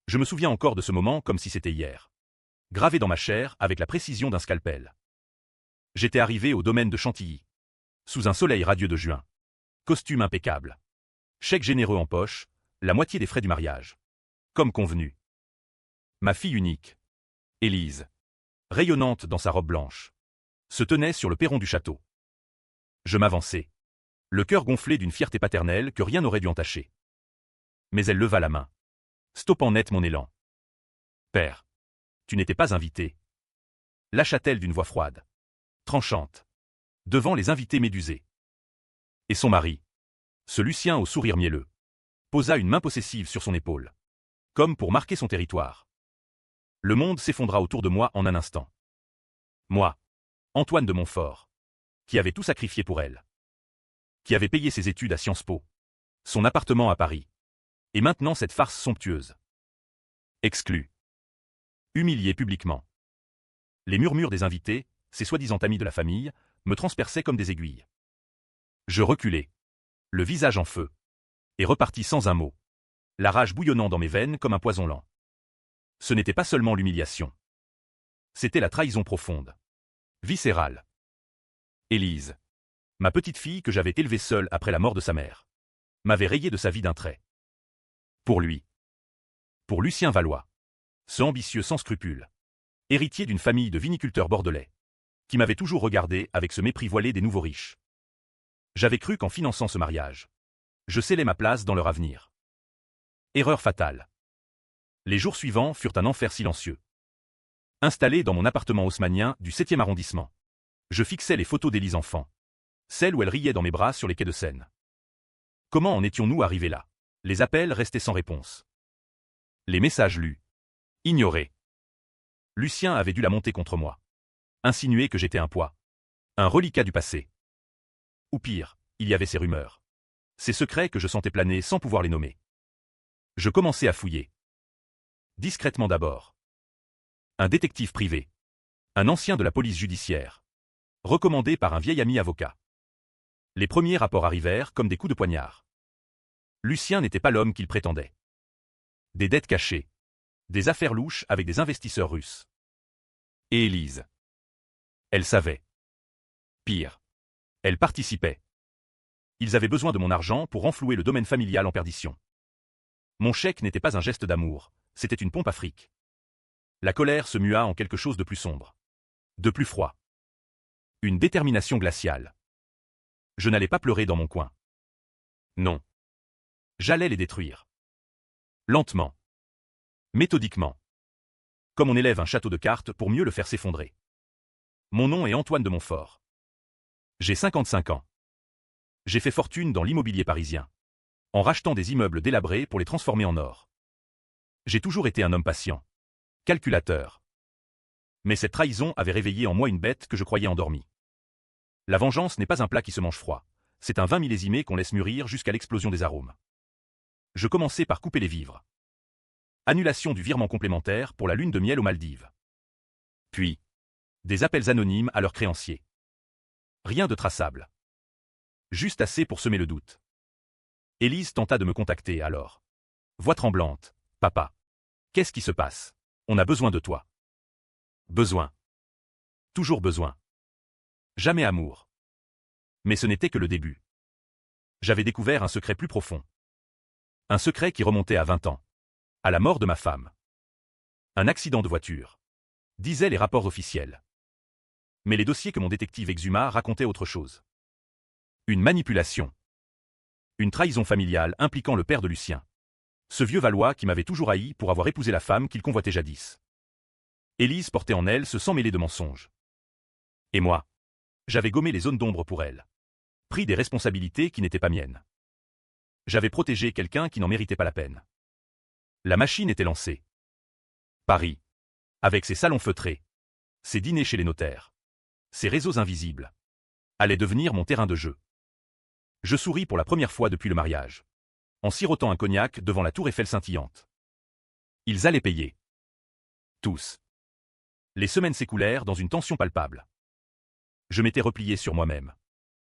Je me souviens encore de ce moment comme si c'était hier. Gravé dans ma chair avec la précision d'un scalpel. J'étais arrivé au domaine de Chantilly. Sous un soleil radieux de juin. Costume impeccable. Chèque généreux en poche, la moitié des frais du mariage. Comme convenu. Ma fille unique, Élise, rayonnante dans sa robe blanche, se tenait sur le perron du château. Je m'avançai, le cœur gonflé d'une fierté paternelle que rien n'aurait dû entacher. Mais elle leva la main, stoppant net mon élan. « Père, tu n'étais pas invité. » Lâcha-t-elle d'une voix froide, tranchante, devant les invités médusés. Et son mari, ce Lucien au sourire mielleux, posa une main possessive sur son épaule, comme pour marquer son territoire. Le monde s'effondra autour de moi en un instant. Moi, Antoine de Montfort, qui avait tout sacrifié pour elle, qui avait payé ses études à Sciences Po, son appartement à Paris, et maintenant cette farce somptueuse. Exclu. Humilié publiquement. Les murmures des invités, ces soi-disant amis de la famille, me transperçaient comme des aiguilles. Je reculai, le visage en feu, et repartis sans un mot, la rage bouillonnant dans mes veines comme un poison lent. Ce n'était pas seulement l'humiliation. C'était la trahison profonde. Viscérale. Élise, ma petite fille que j'avais élevée seule après la mort de sa mère, m'avait rayé de sa vie d'un trait. Pour lui. Pour Lucien Valois. Ce ambitieux sans scrupules. Héritier d'une famille de viniculteurs bordelais. Qui m'avait toujours regardé avec ce mépris voilé des nouveaux riches. J'avais cru qu'en finançant ce mariage, je scellais ma place dans leur avenir. Erreur fatale. Les jours suivants furent un enfer silencieux. Installé dans mon appartement haussmannien du 7e arrondissement, je fixais les photos d'Élise enfant, celle où elle riait dans mes bras sur les quais de Seine. Comment en étions-nous arrivés là? Les appels restaient sans réponse. Les messages lus. Ignorés. Lucien avait dû la monter contre moi. Insinuer que j'étais un poids. Un reliquat du passé. Ou pire, il y avait ces rumeurs. Ces secrets que je sentais planer sans pouvoir les nommer. Je commençai à fouiller. Discrètement d'abord. Un détective privé. Un ancien de la police judiciaire. Recommandé par un vieil ami avocat. Les premiers rapports arrivèrent comme des coups de poignard. Lucien n'était pas l'homme qu'il prétendait. Des dettes cachées. Des affaires louches avec des investisseurs russes. Et Élise. Elle savait. Pire. Elle participait. Ils avaient besoin de mon argent pour renflouer le domaine familial en perdition. Mon chèque n'était pas un geste d'amour, c'était une pompe à fric. La colère se mua en quelque chose de plus sombre. De plus froid. Une détermination glaciale. Je n'allais pas pleurer dans mon coin. Non. J'allais les détruire. Lentement. Méthodiquement. Comme on élève un château de cartes pour mieux le faire s'effondrer. Mon nom est Antoine de Montfort. J'ai 55 ans. J'ai fait fortune dans l'immobilier parisien. En rachetant des immeubles délabrés pour les transformer en or. J'ai toujours été un homme patient. Calculateur. Mais cette trahison avait réveillé en moi une bête que je croyais endormie. La vengeance n'est pas un plat qui se mange froid. C'est un vin millésimé qu'on laisse mûrir jusqu'à l'explosion des arômes. Je commençai par couper les vivres. Annulation du virement complémentaire pour la lune de miel aux Maldives. Puis, des appels anonymes à leurs créanciers. Rien de traçable. Juste assez pour semer le doute. Élise tenta de me contacter alors. Voix tremblante. « Papa. Qu'est-ce qui se passe? On a besoin de toi. » Besoin. Toujours besoin. Jamais amour. Mais ce n'était que le début. J'avais découvert un secret plus profond. Un secret qui remontait à 20 ans. À la mort de ma femme. Un accident de voiture. Disaient les rapports officiels. Mais les dossiers que mon détective exhuma racontaient autre chose. Une manipulation. Une trahison familiale impliquant le père de Lucien. Ce vieux Valois qui m'avait toujours haï pour avoir épousé la femme qu'il convoitait jadis. Élise portait en elle ce sang mêlé de mensonges. Et moi, j'avais gommé les zones d'ombre pour elle. Pris des responsabilités qui n'étaient pas miennes. J'avais protégé quelqu'un qui n'en méritait pas la peine. La machine était lancée. Paris. Avec ses salons feutrés. Ses dîners chez les notaires. Ses réseaux invisibles. Allait devenir mon terrain de jeu. Je souris pour la première fois depuis le mariage. En sirotant un cognac devant la tour Eiffel scintillante. Ils allaient payer. Tous. Les semaines s'écoulèrent dans une tension palpable. Je m'étais replié sur moi-même.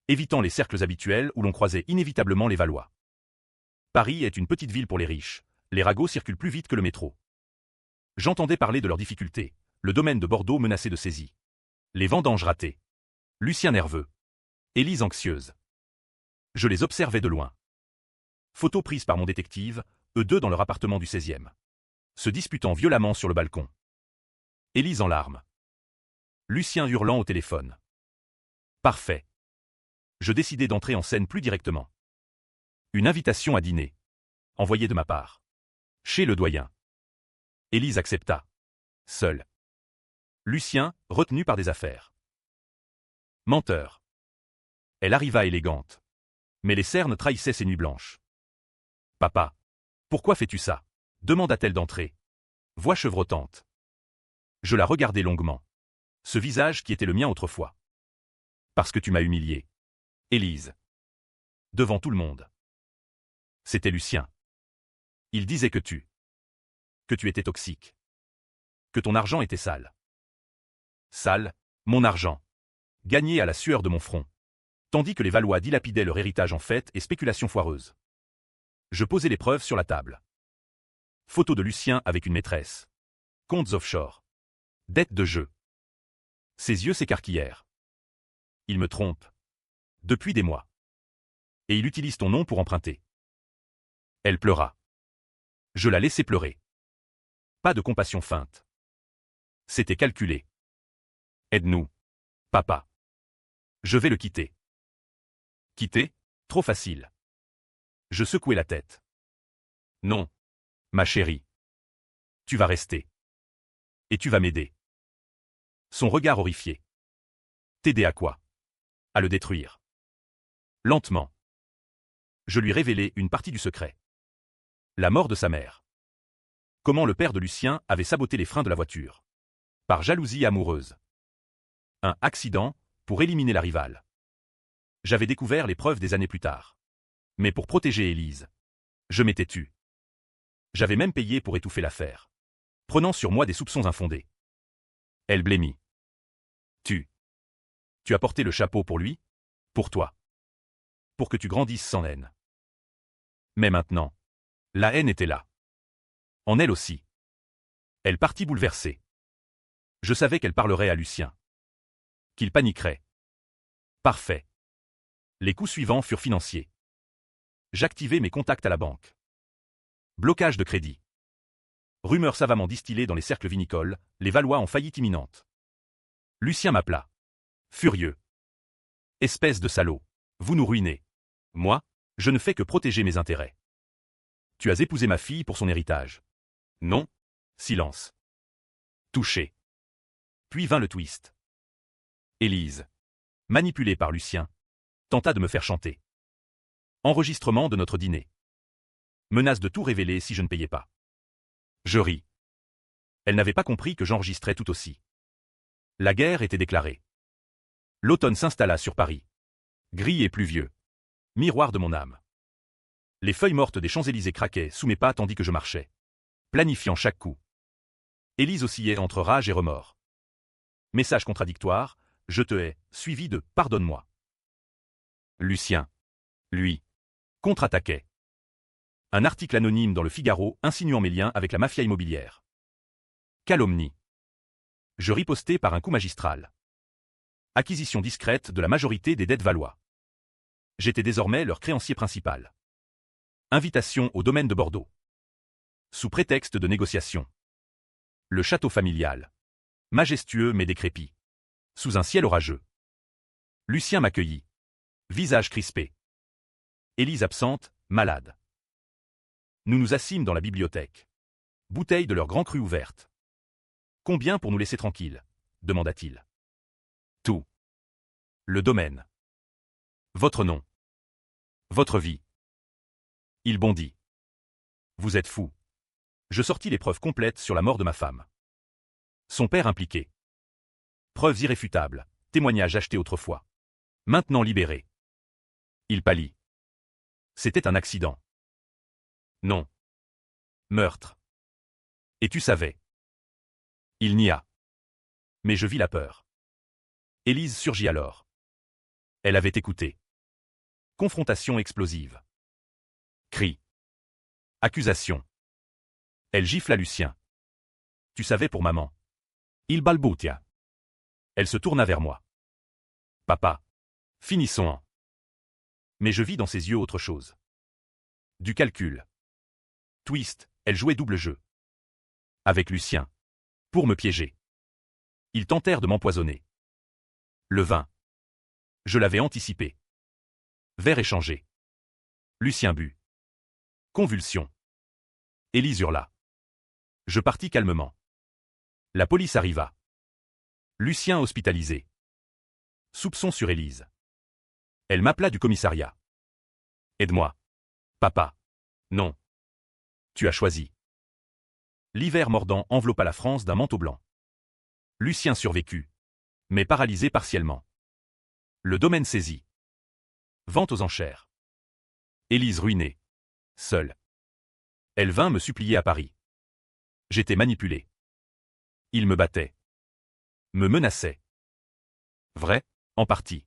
Évitant les cercles habituels où l'on croisait inévitablement les Valois. Paris est une petite ville pour les riches. Les ragots circulent plus vite que le métro. J'entendais parler de leurs difficultés, le domaine de Bordeaux menacé de saisie. Les vendanges ratées. Lucien nerveux. Élise anxieuse. Je les observais de loin. Photo prise par mon détective, eux deux dans leur appartement du 16e. Se disputant violemment sur le balcon. Élise en larmes. Lucien hurlant au téléphone. Parfait. Je décidai d'entrer en scène plus directement. Une invitation à dîner. Envoyée de ma part. Chez le doyen. Élise accepta. Seul. Lucien, retenu par des affaires. Menteur. Elle arriva élégante. Mais les cernes trahissaient ses nuits blanches. Papa. Pourquoi fais-tu ça? Demanda-t-elle d'entrer. Voix chevrotante. Je la regardai longuement. Ce visage qui était le mien autrefois. Parce que tu m'as humilié. Élise. Devant tout le monde. C'était Lucien. Il disait que tu étais toxique. Que ton argent était sale. Sale, mon argent. Gagné à la sueur de mon front. Tandis que les Valois dilapidaient leur héritage en fêtes et spéculations foireuses. Je posai les preuves sur la table. Photo de Lucien avec une maîtresse. Comptes offshore. Dettes de jeu. Ses yeux s'écarquillèrent. Il me trompe. Depuis des mois. Et il utilise ton nom pour emprunter. Elle pleura. Je la laissai pleurer. Pas de compassion feinte. C'était calculé. Aide-nous. Papa. Je vais le quitter. Quitter? Trop facile. Je secouai la tête. Non. Ma chérie. Tu vas rester. Et tu vas m'aider. Son regard horrifié. T'aider à quoi? À le détruire. Lentement. Je lui révélai une partie du secret. La mort de sa mère. Comment le père de Lucien avait saboté les freins de la voiture. Par jalousie amoureuse. Un accident, pour éliminer la rivale. J'avais découvert les preuves des années plus tard. Mais pour protéger Élise, je m'étais tu. J'avais même payé pour étouffer l'affaire. Prenant sur moi des soupçons infondés. Elle blêmit. Tu as porté le chapeau pour lui? Pour toi. Pour que tu grandisses sans haine. Mais maintenant, la haine était là. En elle aussi. Elle partit bouleversée. Je savais qu'elle parlerait à Lucien. Qu'il paniquerait. Parfait. Les coups suivants furent financiers. J'activai mes contacts à la banque. Blocage de crédit. Rumeurs savamment distillées dans les cercles vinicoles, les Valois en faillite imminente. Lucien m'appela. Furieux. Espèce de salaud. Vous nous ruinez. Moi, je ne fais que protéger mes intérêts. Tu as épousé ma fille pour son héritage. Non? Silence. Touché. Puis vint le twist. Élise, manipulée par Lucien, tenta de me faire chanter. Enregistrement de notre dîner. Menace de tout révéler si je ne payais pas. Je ris. Elle n'avait pas compris que j'enregistrais tout aussi. La guerre était déclarée. L'automne s'installa sur Paris. Gris et pluvieux. Miroir de mon âme. Les feuilles mortes des Champs-Élysées craquaient sous mes pas tandis que je marchais. Planifiant chaque coup. Élise oscillait entre rage et remords. Message contradictoire, je te hais, suivi de pardonne-moi. Lucien. Lui. Contre-attaquait. Un article anonyme dans le Figaro insinuant mes liens avec la mafia immobilière. Calomnie. Je ripostai par un coup magistral. Acquisition discrète de la majorité des dettes Valois. J'étais désormais leur créancier principal. Invitation au domaine de Bordeaux. Sous prétexte de négociation. Le château familial. Majestueux mais décrépit. Sous un ciel orageux. Lucien m'accueillit. Visage crispé. Élise absente, malade. Nous nous assîmes dans la bibliothèque. Bouteille de leur grand cru ouverte. Combien pour nous laisser tranquilles? Demanda-t-il. Tout. Le domaine. Votre nom. Votre vie. Il bondit. Vous êtes fou. Je sortis les preuves complètes sur la mort de ma femme. Son père impliqué. Preuves irréfutables, témoignages achetés autrefois. Maintenant libérés. Il pâlit. C'était un accident. Non. Meurtre. Et tu savais. Il n'y a. Mais je vis la peur. Élise surgit alors. Elle avait écouté. Confrontation explosive. Cri. Accusation. Elle gifla Lucien. Tu savais pour maman. Il balbutia. Elle se tourna vers moi. Papa. Finissons-en. Mais je vis dans ses yeux autre chose. Du calcul. Twist, elle jouait double jeu. Avec Lucien. Pour me piéger. Ils tentèrent de m'empoisonner. Le vin. Je l'avais anticipé. Verre échangé. Lucien but. Convulsion. Élise hurla. Je partis calmement. La police arriva. Lucien hospitalisé. Soupçon sur Élise. Elle m'appela du commissariat. Aide-moi. Papa. Non. Tu as choisi. L'hiver mordant enveloppa la France d'un manteau blanc. Lucien survécut, mais paralysé partiellement. Le domaine saisi. Vente aux enchères. Élise ruinée. Seule. Elle vint me supplier à Paris. J'étais manipulé. Il me battait. Me menaçait. Vrai, en partie.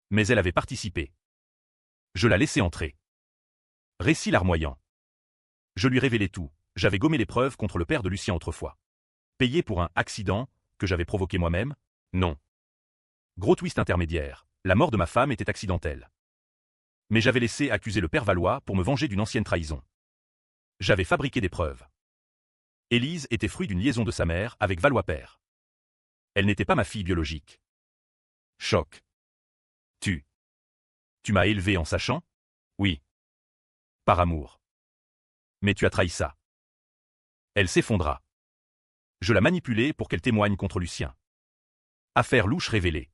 Mais elle avait participé. Je la laissai entrer. Récit larmoyant. Je lui révélai tout, j'avais gommé les preuves contre le père de Lucien autrefois. Payé pour un accident que j'avais provoqué moi-même? Non. Gros twist intermédiaire, la mort de ma femme était accidentelle. Mais j'avais laissé accuser le père Valois pour me venger d'une ancienne trahison. J'avais fabriqué des preuves. Élise était fruit d'une liaison de sa mère avec Valois père. Elle n'était pas ma fille biologique. Choc. Tu m'as élevé en sachant? Oui. Par amour. Mais tu as trahi ça. Elle s'effondra. Je la manipulai pour qu'elle témoigne contre Lucien. Affaire louche révélée.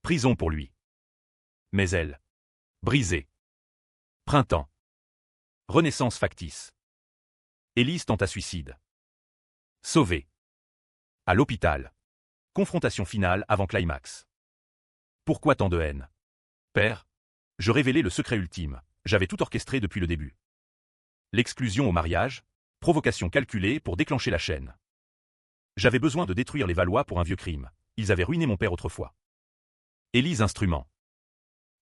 Prison pour lui. Mais elle. Brisée. Printemps. Renaissance factice. Élise tenta suicide. Sauvée. À l'hôpital. Confrontation finale avant climax. Pourquoi tant de haine? Père. Je révélai le secret ultime, j'avais tout orchestré depuis le début. L'exclusion au mariage, provocation calculée pour déclencher la chaîne. J'avais besoin de détruire les Valois pour un vieux crime, ils avaient ruiné mon père autrefois. Élise instrument.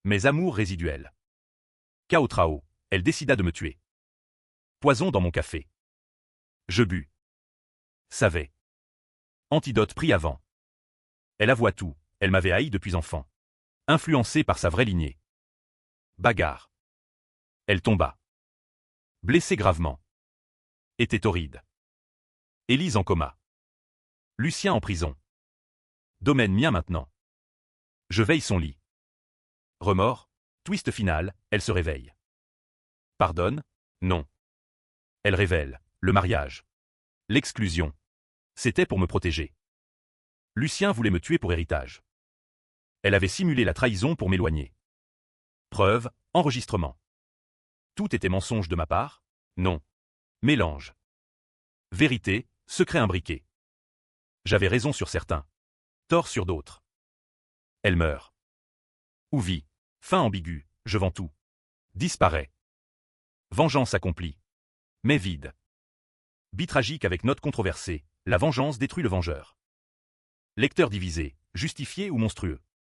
Mes amours résiduels. Chaos trao, elle décida de me tuer. Poison dans mon café. Je bus. Savais. Antidote pris avant. Elle avoua tout, elle m'avait haï depuis enfant. Influencée par sa vraie lignée. Bagarre. Elle tomba. Blessée gravement. Était torride. Élise en coma. Lucien en prison. Domaine mien maintenant. Je veille son lit. Remords, twist final, elle se réveille. Pardonne? Non. Elle révèle, le mariage. L'exclusion. C'était pour me protéger. Lucien voulait me tuer pour héritage. Elle avait simulé la trahison pour m'éloigner. Preuve, enregistrement. Tout était mensonge de ma part? Non. Mélange. Vérité, secret imbriqué. J'avais raison sur certains. Tort sur d'autres. Elle meurt. Ou vit. Fin ambiguë, je vends tout. Disparaît. Vengeance accomplie. Mais vide. Bitragique avec note controversée, la vengeance détruit le vengeur. Lecteur divisé, justifié ou monstrueux.